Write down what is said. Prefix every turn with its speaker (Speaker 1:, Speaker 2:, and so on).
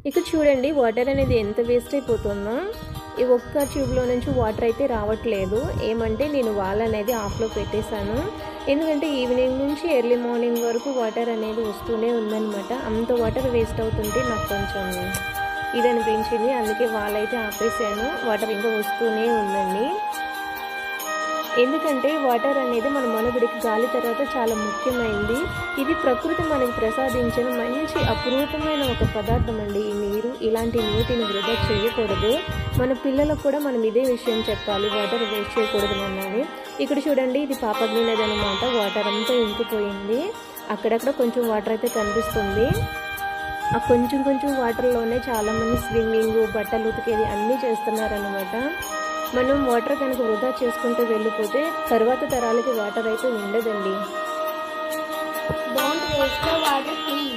Speaker 1: ఇక్కడ చూడండి వాటర్ అనేది ఎంత వేస్ట్ అయిపోతుందో. ఈ ఒక్క ట్యూబ్లో నుంచి వాటర్ అయితే రావట్లేదు. ఏమంటే నేను వాల్ అనేది ఆఫ్లో పెట్టేశాను. ఎందుకంటే ఈవినింగ్ నుంచి ఎర్లీ మార్నింగ్ వరకు వాటర్ అనేది వస్తూనే ఉందన్నమాట. అంత వాటర్ వేస్ట్ అవుతుంటే నాకు కొంచెం ఇది అనిపించింది. అందుకే వాల్ అయితే ఆపేసాను. వాటర్ ఇంకా వస్తూనే ఉందండి. ఎందుకంటే వాటర్ అనేది మన మనుగడికి గాలి తర్వాత చాలా ముఖ్యమైనది. ఇది ప్రకృతి మనకు ప్రసాదించిన మంచి అపురూపమైన ఒక పదార్థం అండి ఈ నీరు. ఇలాంటి నీటిని వృధా చేయకూడదు. మన పిల్లలకు కూడా మనం ఇదే విషయం చెప్పాలి, వాటర్ వేస్ట్ చేయకూడదు అన్నది. ఇక్కడ చూడండి ఇది పాపగ్ని నది అనమాట. వాటర్ అంతా ఇంకిపోయింది. అక్కడక్కడ కొంచెం వాటర్ అయితే కనిపిస్తుంది. ఆ కొంచెం కొంచెం వాటర్లోనే చాలామంది స్విమ్మింగ్, బట్టలు ఉతికేది అన్నీ చేస్తున్నారనమాట. మనం వాటర్ కనుక వృధా చేసుకుంటూ వెళ్ళిపోతే తర్వాత తరాలకి వాటర్ అయితే ఉండదండి.
Speaker 2: Don't waste the water, please.